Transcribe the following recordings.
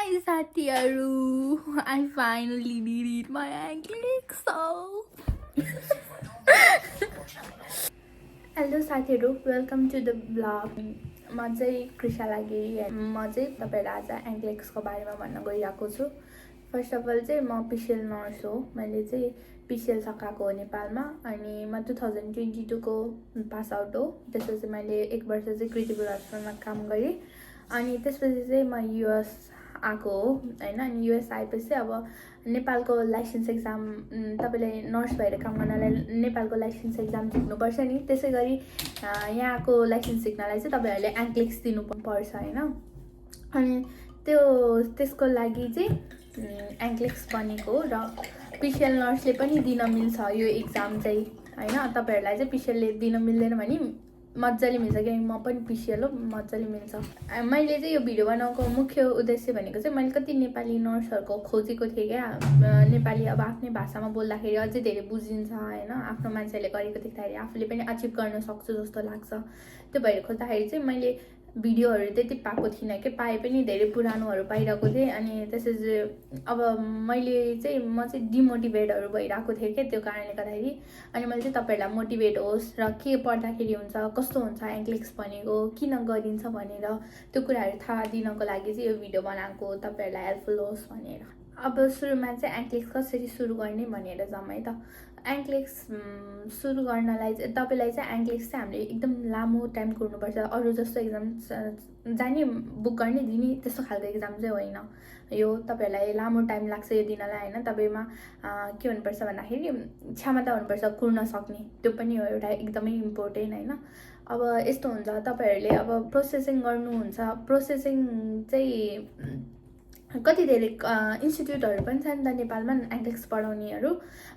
Hi साथीहरु, I finally did it, my English so. Hello साथीहरु, welcome to the blog. म चाहिँ कृषाला गिरी। म चाहिँ तपाईहरुलाई आज एङ्ग्लिक्सको बारेमा भन्न गइरहेको छु। फर्स्ट अफ अल चाहिँ म पिसिएल नर्स हो। मैले चाहिँ पिसिएल सकाएको हो नेपालमा अनि म 2022 को पास आउट हो। त्यसपछि मैले 1 वर्ष चाहिँ क्रिटिकल हस्पिटलमा काम गरेँ अनि त्यसपछि चाहिँ म युएस आएको हो हैन। अनि युएस आएपछि अब नेपालको लाइसेन्स एक्जाम तपाईले नर्स भएर काम गर्नलाई नेपालको लाइसेन्स एक्जाम दिनुपर्छ नि। त्यसैगरी यहाँको लाइसेन्स सिक्नलाई चाहिँ तपाईहरुले एङ्ग्लिक्स दिनु पर्छ हैन। अनि त्यसको लागि चाहिँ एङ्ग्लिक्स बनेको र पिसिएल नर्सले पनि दिन मिल्छ यो एक्जाम चाहिँ हैन। तपाईहरुलाई चाहिँ पिसिएलले दिन मिल्दैन भने मज्जाले मिल्छ किनकि म पनि पिसिएल हो, मज्जाले मिल्छ। मैले चाहिँ यो भिडियो बनाउनुको मुख्य उद्देश्य भनेको चाहिँ मैले कति नेपाली नर्सहरुको खोजेको थिएँ क्या। नेपाली अब आफ्नै भाषामा बोल्दाखेरि अझै धेरै बुझिन्छ हैन। आफ्नो मान्छेले गरेको देख्दाखेरि आफूले पनि अचिभ गर्न सक्छु जस्तो लाग्छ। त्यो भएर खोज्दाखेरि चाहिँ मैले भिडियोहरु त्यति पाएको थिइनँ के। पाए पनि धेरै पुरानोहरु पाइरहेको थिएँ अनि त्यसपछि अब म चाहिँ डिमोटिभेटहरु भइरहेको थिएँ के। त्यो कारणले गर्दाखेरि अनि मैले चाहिँ तपाईहरुलाई मोटिभेट होस् र के पढ्दाखेरि हुन्छ, कस्तो हुन्छ एङ्ग्लिक्स भनेको, किन गरिन्छ भनेर त्यो कुराहरु थाहा दिनको लागि चाहिँ यो भिडियो बनाएको, तपाईहरुलाई हेल्पफुल होस् भनेर। अब सुरुमा चाहिँ एङ्ग्लिक्स कसरी सुरु गर्ने भनेर जाम है त। एङ्ग्लिक्स सुरु गर्नलाई चाहिँ तपाईलाई चाहिँ एङ्ग्लिक्स चाहिँ हामीले एकदम लामो टाइम कुर्नुपर्छ। अरु जस्तो एक्जाम जाने बुक गर्ने दिने त्यस्तो खालको एक्जाम चाहिँ होइन यो। तपाईहरुलाई लामो टाइम लाग्छ यो दिनलाई हैन। तपाईमा के हुनुपर्छ भन्दाखेरि क्षमता हुनुपर्छ कुर्न सक्ने। त्यो पनि हो एउटा एकदमै इम्पोर्टेन्ट हैन। अब यस्तो हुन्छ तपाईहरुले अब प्रोसेसिङ गर्नुहुन्छ। प्रोसेसिङ चाहिँ कति धेरै इन्स्टिट्युटहरु पनि छन् त नेपालमा एङ्ग्लिक्स पढाउनेहरु।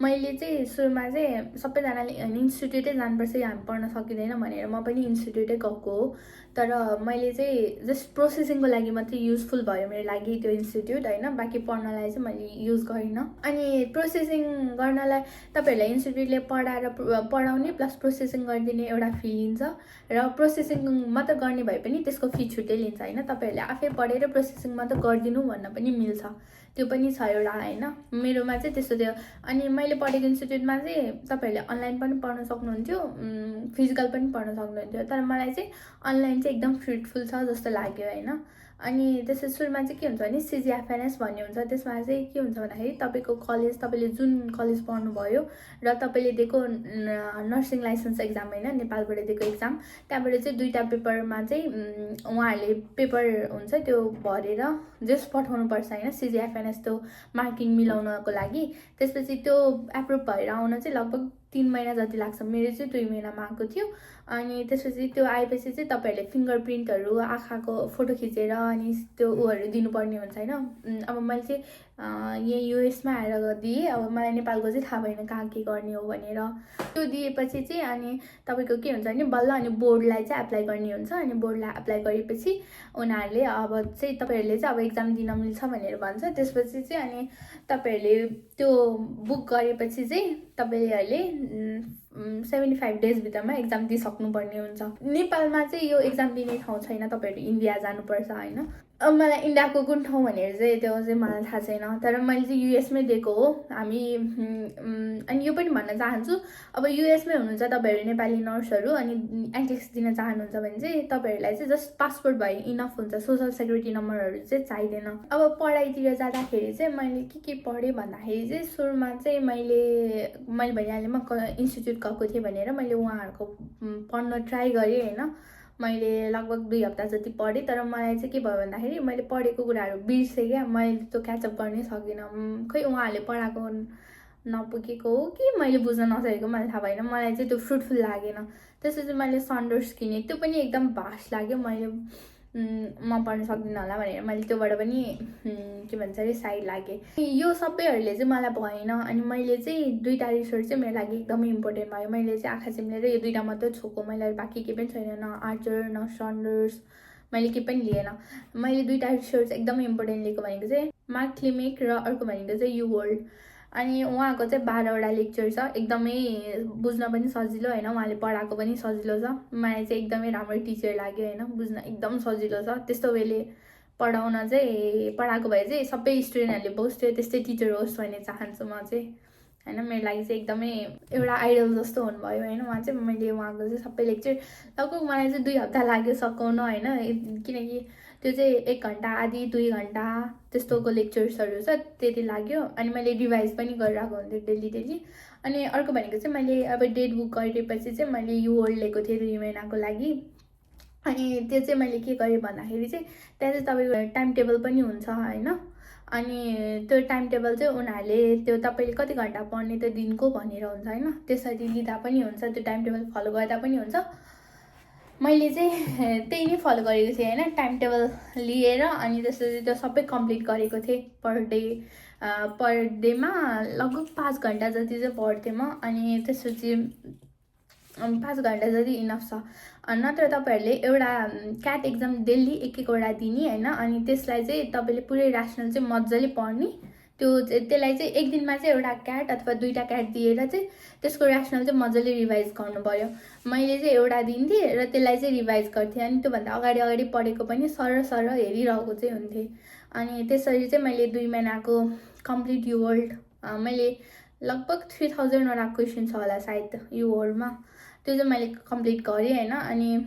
मैले चाहिँ सुरुमा चाहिँ सबैजनाले इन्स्टिट्युटै जानुपर्छ यहाँ पढ्न सकिदैन भनेर म पनि इन्स्टिट्युटै गएको हो। तर मैले चाहिँ जस्ट प्रोसेसिङको लागि मात्रै युजफुल भयो मेरो लागि त्यो इन्स्टिट्युट हैन। बाँकी पढ्नलाई चाहिँ मैले युज गरिनँ। अनि प्रोसेसिङ गर्नलाई तपाईहरुलाई इन्स्टिट्युटले पढाउने प्लस प्रोसेसिङ गरिदिने एउटा फी लिन्छ र प्रोसेसिङ मात्र गर्ने भए पनि त्यसको फी छुट्टै लिन्छ हैन। तपाईहरुले आफै पढेर प्रोसेसिङ मात्र गर्दिनु भन्न पनि मिल्छ। त्यो पनि छ एउटा हैन। मेरोमा चाहिँ त्यस्तो थियो। अनि मैले पढेको इन्स्टिट्युटमा चाहिँ तपाईहरुले अनलाइन पनि पढ्न सक्नुहुन्थ्यो, फिजिकल पनि पढ्न सक्नुहुन्थ्यो। तर मलाई चाहिँ अनलाइन चाहिँ एकदम फ्रुटफुल छ जस्तो लाग्यो हैन। अनि त्यसै सुरुमा चाहिँ के हुन्छ भने सिजिएफएनएस भन्ने हुन्छ। त्यसमा चाहिँ के हुन्छ भन्दाखेरि तपाईको कलेज, तपाईले जुन कलेज पढ्नु भयो र तपाईले दिएको नर्सिङ लाइसेन्स एक्जाम हैन, नेपालबाट दिएको एक्जाम, त्यहाँबाट चाहिँ दुईटा पेपरमा चाहिँ उहाँहरुले पेपर हुन्छ त्यो भरेर जस पठाउनु पर्छ हैन सिजिएफएनएस त्यो मार्किङ मिलाउनको लागि। त्यसपछि त्यो एप्रुभ भएर आउन चाहिँ लगभग 3 महिना जति लाग्छ। मेरो चाहिँ 2 महिनामा आएको थियो। अनि त्यसपछि त्यो आएपछि चाहिँ तपाईहरुले फिङ्गरप्रिन्टहरु, आँखाको फोटो खिचेर अनि त्यो उहरु दिनुपर्ने हुन्छ हैन। अब मैले चाहिँ यहाँ युएसमा आएर दिएँ। अब मलाई नेपालको चाहिँ थाहा भएन कहाँ के गर्ने हो भनेर। त्यो दिएपछि चाहिँ अनि तपाईको के हुन्छ भने बल्ल अनि बोर्डलाई चाहिँ एप्लाई गर्ने हुन्छ। अनि बोर्डलाई एप्लाई गरेपछि उनीहरुले अब चाहिँ तपाईहरुले चाहिँ अब एक्जाम दिन मिल्छ भनेर भन्छ। त्यसपछि चाहिँ अनि तपाईहरुले त्यो बुक गरेपछि चाहिँ तपाईहरुले 75 डेज भित्रमा एक्जाम दिइसक्नुपर्ने हुन्छ। नेपालमा चाहिँ यो एक्जाम दिने ठाउँ छैन, तपाईहरु इन्डिया जानुपर्छ हैन। अब मलाई इन्डियाको कुन ठाउँ भनेर चाहिँ त्यो चाहिँ मलाई थाहा छैन। तर मैले चाहिँ युएसमै दिएको हो हामी। अनि यो पनि भन्न चाहन्छु अब युएसमै हुनुहुन्छ तपाईहरु नेपाली नर्सहरु अनि एङ्ग्लिक्स दिन चाहनुहुन्छ भने चाहिँ तपाईहरुलाई चाहिँ जस्ट पासपोर्ट भए इनफ हुन्छ। सोशल सेक्युरिटी नम्बरहरु चाहिँ चाहिदैन। अब पढाइतिर जाँदाखेरि चाहिँ मैले के पढेँ भन्दाखेरि चाहिँ सुरुमा चाहिँ मैले भनिहालेँ म इन्स्टिट्युट गएको थिएँ भनेर। मैले उहाँहरुको पढ्न ट्राई गरेँ हैन। मैले लगभग 2 हप्ता जति पढेँ। तर मलाई चाहिँ के भयो भन्दाखेरि मैले पढेको कुराहरु बिर्सेँ क्या। मैले त्यो क्याचअप गर्नै सकिनँ। खै उहाँहरुले पढाएको नपुगेको हो कि मैले बुझ्न नसकेको मलाई थाहा भएन। मलाई चाहिँ त्यो फ्रुटफुल लागेन। त्यसपछि मैले सन्डर्स किनेँ। त्यो पनि एकदम भास्ट लाग्यो। मैले म पढ्न सक्दिनँ होला भनेर मैले त्योबाट पनि के भन्छ अरे साइड लागेँ। यो सबैहरुले चाहिँ मलाई भएन। अनि मैले चाहिँ दुईटा रिसर्च चाहिँ मेरो लागि एकदमै इम्पोर्टेन्ट भयो। मैले चाहिँ आँखा चिम्लेर यो दुईटा मात्रै छोको। मैले बाँकी केही पनि छैन, न आर्चर न सन्डर्स, मैले केही पनि लिएन। मैले दुईटा रिसर्च एकदमै इम्पोर्टेन्ट लिएको भनेको चाहिँ मार्क क्लिमिक र अर्को भनेको चाहिँ यु वर्ल्ड। अनि उहाँको चाहिँ 12 वटा लेक्चर छ। एकदमै बुझ्न पनि सजिलो हैन। उहाँले पढाएको पनि सजिलो छ। मलाई चाहिँ एकदमै राम्रो टिचर लाग्यो हैन। बुझ्न एकदम सजिलो छ। त्यस्तो वेले पढाएको भए चाहिँ सबै स्टुडेन्टहरूले बस्थ्यो, त्यस्तै टिचर होस् भन्ने चाहन्छु म चाहिँ होइन। मेरो लागि चाहिँ एकदमै एउटा आइडल जस्तो हुनुभयो होइन उहाँ चाहिँ। मैले उहाँको चाहिँ सबै लेक्चर लगभग मलाई चाहिँ 2 हप्ता लाग्यो सकाउन होइन, किनकि त्यो चाहिँ 1 घन्टा आधी 2 घन्टा त्यस्तोको लेक्चर्सहरू छ, त्यति लाग्यो। अनि मैले रिभाइज पनि गरिरहेको हुन्थेँ डेली। अनि अर्को भनेको चाहिँ मैले अब डेट बुक गरेपछि चाहिँ मैले यु वर्ल्ड लिएको थिएँ 2 महिनाको लागि। अनि त्यो चाहिँ मैले के गरेँ भन्दाखेरि चाहिँ त्यहाँ चाहिँ तपाईँको टाइम टेबल पनि हुन्छ होइन। अनि त्यो टाइम टेबल चाहिँ उनीहरूले त्यो तपाईँले कति घन्टा पढ्ने त्यो दिनको भनेर हुन्छ होइन, त्यसरी लिँदा पनि हुन्छ, त्यो टाइम टेबल फलो गर्दा पनि हुन्छ। मैले चाहिँ त्यही नै फलो गरेको थिएँ होइन, टाइम टेबल लिएर अनि त्यसरी त्यो सबै कम्प्लिट गरेको थिएँ। पर डेमा लगभग 5 घन्टा जति चाहिँ पढ्थेँ म। अनि त्यसपछि 5 घन्टा जति इनफ छ। नत्र तपाईँहरूले एउटा क्याट एक्जाम डेली 1-1वटा दिने होइन, अनि त्यसलाई चाहिँ तपाईँले पुरै ऱ्यासनल चाहिँ मजाले पढ्ने। त्यसलाई चाहिँ एक दिनमा चाहिँ एउटा क्याट अथवा 2टा क्याट दिएर चाहिँ त्यसको ऱ्यासनल चाहिँ मजाले रिभाइज गर्नु पर्यो। मैले चाहिँ एउटा दिन्थेँ र त्यसलाई चाहिँ रिभाइज गर्थेँ। अनि त्योभन्दा अगाडि पढेको पनि सरर हेरिरहेको चाहिँ हुन्थेँ। अनि त्यसरी चाहिँ मैले 2 महिनाको कम्प्लिट यु वर्ल्ड मैले लगभग 3000वटा क्वेसन छ होला सायद यु वर्ल्डमा, त्यो चाहिँ मैले कम्प्लिट गरेँ होइन। अनि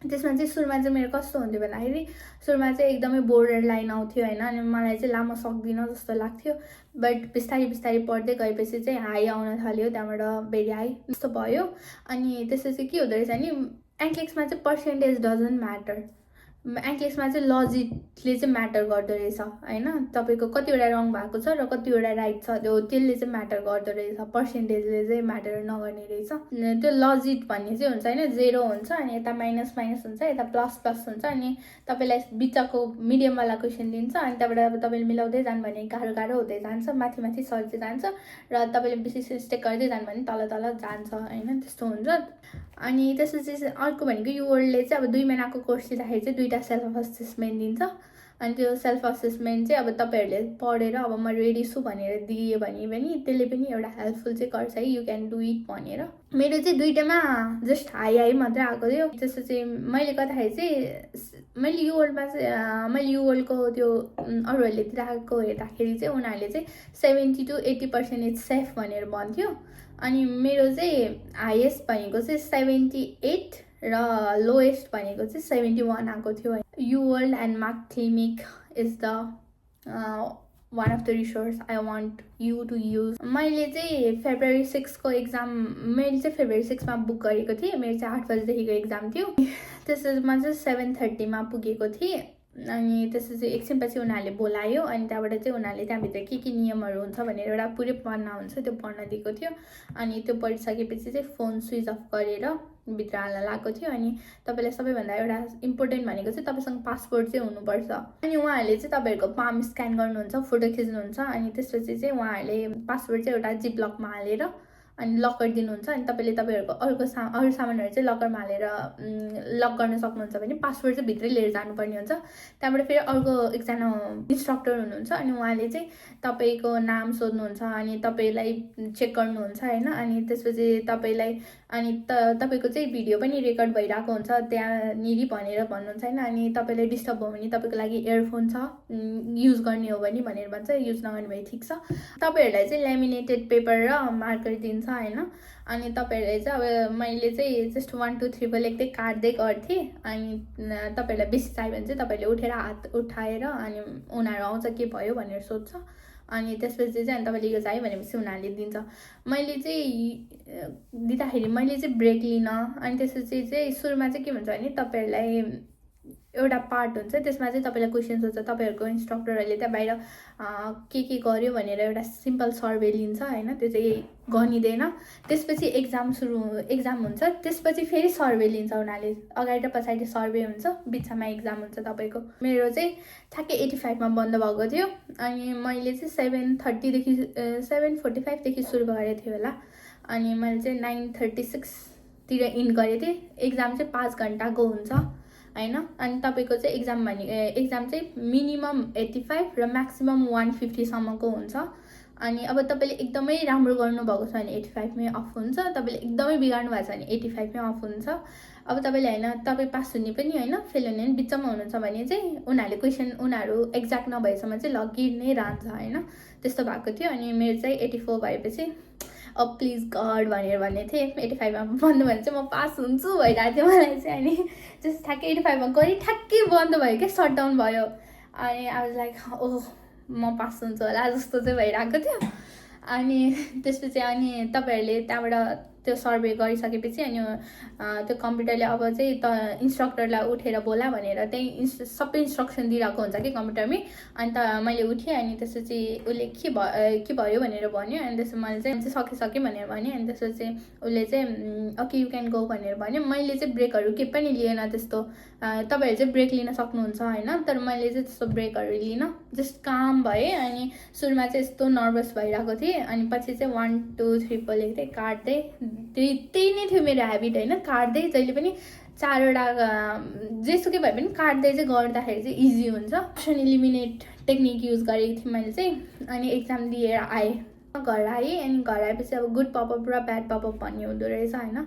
त्यसमा चाहिँ सुरुमा चाहिँ मेरो कस्तो हुन्थ्यो भन्दाखेरि सुरुमा चाहिँ एकदमै बोर्डर लाइन आउँथ्यो होइन, अनि मलाई चाहिँ लामो सक्दिनँ जस्तो लाग्थ्यो। बट बिस्तारै पढ्दै गएपछि चाहिँ हाई आउन थाल्यो, त्यहाँबाट भेरी हाई जस्तो भयो। अनि त्यसपछि के हुँदो रहेछ नि, एन्क्लेक्समा चाहिँ पर्सेन्टेज डजन्ट म्याटर, एन्क्लेक्समा चाहिँ लजिकले चाहिँ म्याटर गर्दो रहेछ होइन। तपाईँको कतिवटा रङ भएको छ र कतिवटा राइट छ, त्यसले चाहिँ म्याटर गर्दो रहेछ, पर्सेन्टेजले चाहिँ म्याटर नगर्ने रहेछ। त्यो लजिक भन्ने चाहिँ हुन्छ होइन, 0 हुन्छ अनि यता माइनस हुन्छ, यता प्लस हुन्छ। अनि तपाईँलाई बिचको मिडियमवाला क्वेसन दिन्छ, अनि त्यहाँबाट अब तपाईँले मिलाउँदै जानु भने गाह्रो हुँदै जान्छ, माथि सर्दै जान्छ, र तपाईँले बेसी मिस्टेक गर्दै जानु भने तल जान्छ होइन, त्यस्तो हुन्छ। अनि त्यसपछि अर्को भनेको यु वर्ल्डले चाहिँ अब 2 महिनाको कोर्स लिँदाखेरि चाहिँ 2टा सेल्फ असेसमेन्ट दिन्छ। अनि त्यो सेल्फ असेसमेन्ट चाहिँ अब तपाईँहरूले पढेर अब म रेडी छु भनेर दियो भने पनि त्यसले पनि एउटा हेल्पफुल चाहिँ गर्छ है, यु क्यान डु इट भनेर। मेरो चाहिँ 2टामा जस्ट हाई मात्रै आएको थियो। त्यसपछि मैले गर्दाखेरि चाहिँ मैले यु वर्ल्डको त्यो अरूहरूले दिएको हेर्दाखेरि चाहिँ उनीहरूले चाहिँ 70 to 80% सेफ भनेर भन्थ्यो। अनि मेरो चाहिँ हाइएस्ट भनेको चाहिँ 78 र लोएस्ट भनेको चाहिँ 71 आएको थियो। यु वर्ल्ड एन्ड मार्कक्लिमिक is the one of the resource I want you to use. मैले चाहिँ February 6 को एक्जाम मैले चाहिँ February 6 मा बुक गरेको थिएँ। मेरो चाहिँ 8 बजीदेखिको एक्जाम थियो। त्यसमा चाहिँ 7:30 मा पुगेको थिएँ। अनि त्यसपछि एकछिनपछि उनीहरूले बोलायो, अनि त्यहाँबाट चाहिँ उनीहरूले त्यहाँभित्र के नियमहरू हुन्छ भनेर एउटा पुरै पढ्न हुन्छ, त्यो पढ्न दिएको थियो। अनि त्यो पढिसकेपछि चाहिँ फोन स्विच अफ गरेर भित्र हाल्न लगाएको थियो। अनि तपाईँलाई सबैभन्दा एउटा इम्पोर्टेन्ट भनेको चाहिँ तपाईँसँग पासपोर्ट चाहिँ हुनुपर्छ। अनि उहाँहरूले चाहिँ तपाईँहरूको पाम स्क्यान गर्नुहुन्छ, फोटो खिच्नुहुन्छ, अनि त्यसपछि चाहिँ उहाँहरूले पासपोर्ट चाहिँ एउटा जिपलकमा हालेर अनि लकर दिनुहुन्छ। अनि तपाईँले तपाईँहरूको अरू सामानहरू चाहिँ लकरमा हालेर लक गर्न सक्नुहुन्छ भने पासपोर्ट चाहिँ भित्रै लिएर जानुपर्ने हुन्छ। त्यहाँबाट फेरि अर्को एकजना इन्स्ट्रक्टर हुनुहुन्छ, अनि उहाँले चाहिँ तपाईँको नाम सोध्नुहुन्छ, अनि तपाईँलाई चेक गर्नुहुन्छ होइन। अनि त्यसपछि तपाईँलाई तपाईँको चाहिँ भिडियो पनि रेकर्ड भइरहेको हुन्छ त्यहाँनिर भनेर भन्नुहुन्छ होइन। अनि तपाईँलाई डिस्टर्ब भयो भने तपाईँको लागि इयरफोन छ, युज गर्ने हो भने भनेर भन्छ, युज नगर्ने भए ठिक छ। तपाईँहरूलाई चाहिँ ल्यामिनेटेड पेपर र मार्कर दिन्छ होइन। अनि तपाईँहरूले चाहिँ अब मैले चाहिँ जस्ट 1 2 3 लेख्दै काट्दै गर्थेँ। अनि तपाईँहरूलाई बेसी चाहियो भने चाहिँ तपाईँहरूले उठेर हात उठाएर अनि उनीहरू आउँछ के भयो भनेर सोध्छ। अनि त्यसपछि चाहिँ तपाईँले यो चाहियो भनेपछि उनीहरूले दिन्छ। मैले चाहिँ दिँदाखेरि मैले चाहिँ ब्रेक लिन, अनि त्यसपछि चाहिँ सुरुमा चाहिँ के भन्छ भने तपाईँहरूलाई एउटा पार्ट हुन्छ, त्यसमा चाहिँ तपाईँलाई क्वेसन सोध्छ। तपाईँहरूको इन्स्ट्रक्टरहरूले त्यहाँ बाहिर के गर्यो भनेर एउटा सिम्पल सर्वे लिन्छ होइन, त्यो चाहिँ गनिँदैन। त्यसपछि एक्जाम हुन्छ, त्यसपछि फेरि सर्वे लिन्छ उनीहरूले, अगाडि र पछाडि सर्वे हुन्छ, बिचमा एक्जाम हुन्छ तपाईँको। मेरो चाहिँ ठ्याक्कै 85 मा बन्द भएको थियो। अनि मैले चाहिँ 7:45देखि सुरु गरेको थियो होला। अनि मैले चाहिँ 9:36 तिर इन्ड गरेको थिएँ। एक्जाम चाहिँ 5 घन्टाको हुन्छ होइन। अनि तपाईँको चाहिँ एक्जाम चाहिँ मिनिमम 85 र म्याक्सिमम 150 सम्मको हुन्छ। अनि अब तपाईँले एकदमै राम्रो गर्नुभएको छ भने 85 मै अफ हुन्छ, तपाईँले एकदमै बिगार्नु भएको छ भने 85 मै अफ हुन्छ। अब तपाईँले होइन तपाईँ पास हुने पनि होइन फेल हुने पनि बिचमा हुनुहुन्छ भने चाहिँ उनीहरूले क्वेसन उनीहरू एक्ज्याक्ट नभएसम्म चाहिँ लगि नै रहन्छ होइन, त्यस्तो भएको थियो। अनि मेरो चाहिँ 84 भएपछि अब प्लिज गड भनेर भन्ने थिएँ, 85 मा बन्द भने चाहिँ म पास हुन्छु भइरहेको थियो मलाई चाहिँ। अनि जस्तो ठ्याक्कै 85 मा गरी ठ्याक्कै बन्द भयो क्या, सटडाउन भयो। अनि आई वाज लाइक ओह म पास हुन्छु होला जस्तो चाहिँ भइरहेको थियो। अनि त्यसपछि अनि तपाईँहरूले त्यहाँबाट त्यो सर्वे गरिसकेपछि अनि त्यो कम्प्युटरले अब चाहिँ त इन्स्ट्रक्टरलाई उठेर बोला भनेर त्यही सबै इन्स्ट्रक्सन दिइरहेको हुन्छ कि कम्प्युटरमै। अन्त मैले उठेँ अनि त्यसपछि उसले के भयो भनेर भन्यो। अनि त्यसपछि मैले चाहिँ सकेँ भनेर भनेँ। अनि त्यसपछि उसले चाहिँ ओके यु क्यान गो भनेर भन्यो। मैले चाहिँ ब्रेकहरू के पनि लिएन त्यस्तो, तपाईँहरू चाहिँ ब्रेक लिन सक्नुहुन्छ होइन, तर मैले चाहिँ त्यस्तो ब्रेकहरू लिइनँ, जस्ट काम भएँ। अनि सुरुमा चाहिँ यस्तो नर्भस भइरहेको थिएँ। अनि पछि चाहिँ 1 2 3 पोलेको थिएँ, काट्दै त्यही नै थियो मेरो ह्याबिट होइन, काट्दै जहिले पनि 4वटा जेसुकै भए पनि काट्दै चाहिँ गर्दाखेरि चाहिँ इजी हुन्छ। अप्सन इलिमिनेट टेक्निक युज गरेको थिएँ मैले चाहिँ। अनि एक्जाम दिएर आएँ, घर आएँ। अनि घर आएपछि अब गुड पपअप र ब्याड पपअप भन्ने हुँदो रहेछ होइन।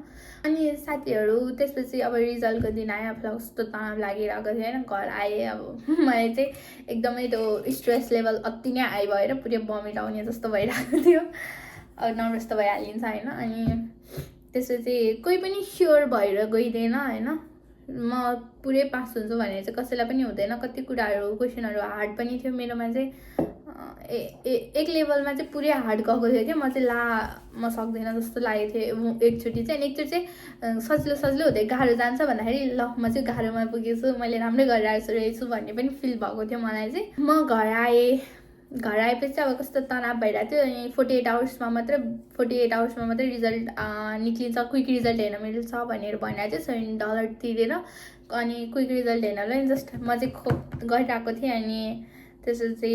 अनि साथीहरू त्यसपछि अब रिजल्टको दिन आयो, आफूलाई कस्तो तनाव लागिरहेको थियो होइन। घर आएँ, अब मलाई चाहिँ एकदमै त्यो स्ट्रेस लेभल अति नै हाई भएर पुरै भमिट आउने जस्तो भइरहेको थियो। अब नर्भस त भइहालिन्छ होइन। अनि त्यसपछि कोही पनि स्योर भएर गइदिएन होइन, म पुरै पास हुन्छु भनेर चाहिँ कसैलाई पनि हुँदैन। कति कुराहरू क्वेसनहरू हार्ड पनि थियो मेरोमा चाहिँ, एक लेभलमा चाहिँ पुरै हार्ड गएको थियो क्या। म चाहिँ म सक्दिनँ जस्तो लागेको थियो एकचोटि चाहिँ। अनि एकचोटि चाहिँ सजिलो हुँदै गाह्रो जान्छ भन्दाखेरि ल म चाहिँ गाह्रोमा पुगेछु, मैले राम्रै गरिरहेको रहेछु भन्ने पनि फिल भएको थियो मलाई चाहिँ। म घर आएपछि अब कस्तो तनाव भइरहेको थियो। अनि 48 आवर्समा मात्रै रिजल्ट निक्लिन्छ, क्विक रिजल्ट हेर्न मिल्छ भनेर भनेर चाहिँ $7 तिरेर अनि क्विक रिजल्ट हेर्नलाई जस्ट म चाहिँ गरिरहेको थिएँ। अनि त्यसपछि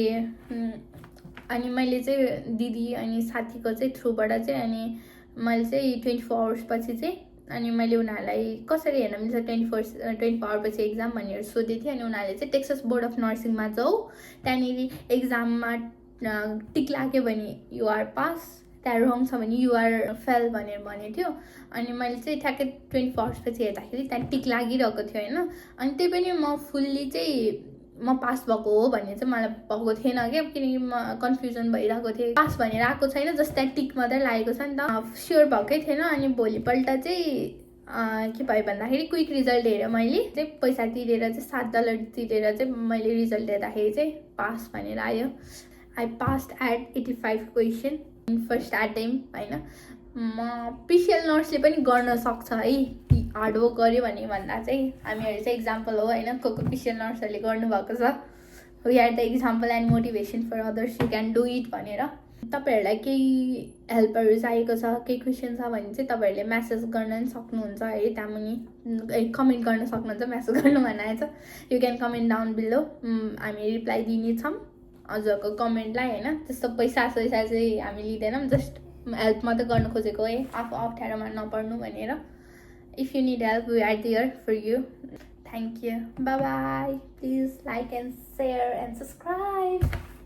अनि मैले चाहिँ दिदी अनि साथीको चाहिँ थ्रुबाट चाहिँ अनि मैले चाहिँ 24 आवर्स पछि चाहिँ अनि मैले उनीहरूलाई कसरी हेर्न मिल्छ 24 आवर पछि एक्जाम भनेर सोधेको थिएँ। अनि उनीहरूले चाहिँ टेक्सास बोर्ड अफ नर्सिङमा जाऊ, त्यहाँनिर एक्जाममा टिक लाग्यो भने युआर पास, त्यहाँ रङ छ भने युआर फेल भनेर भनेको थियो। अनि मैले चाहिँ ठ्याक्कै 24 आवर्स पछि हेर्दाखेरि त्यहाँ टिक लागिरहेको थियो होइन। अनि त्यही पनि म फुल्ली चाहिँ म पास भएको हो भन्ने चाहिँ मलाई भएको थिएन क्या, किनकि म कन्फ्युजन भइरहेको थिएँ। पास भनेर आएको छैन, जस्ट त्यहाँ टिक मात्रै लागेको छ नि त, स्योर भएकै थिएन। अनि भोलिपल्ट चाहिँ के भयो भन्दाखेरि क्विक रिजल्ट हेरेँ मैले चाहिँ, पैसा तिरेर चाहिँ $7 तिरेर चाहिँ मैले रिजल्ट हेर्दाखेरि चाहिँ पास भनेर आयो। I passed at 85 question in first attempt होइन। म पिसिएल नर्सले पनि गर्न सक्छ है, हार्डवर्क गऱ्यो भने भन्दा चाहिँ हामीहरू चाहिँ इक्जाम्पल हो होइन, को पिसिएल नर्सहरूले गर्नुभएको छ। We are the example and motivation for others, you can do it भनेर। तपाईँहरूलाई केही हेल्पहरू चाहिएको छ, केही क्वेसन छ भने चाहिँ तपाईँहरूले म्यासेज गर्न पनि सक्नुहुन्छ है, त्यहाँ मुनि कमेन्ट गर्न सक्नुहुन्छ। म्यासेज गर्नु भनेको छ, you can comment down below, हामी रिप्लाई दिनेछौँ हजुरको कमेन्टलाई होइन। त्यस्तो पैसा चाहिँ हामी लिँदैनौँ, जस्ट हेल्प मात्रै गर्न खोजेको है, आफू अप्ठ्यारोमा नपर्नु भनेर। If you need help, we are there for you. Thank you. Bye bye. Please like and share and subscribe.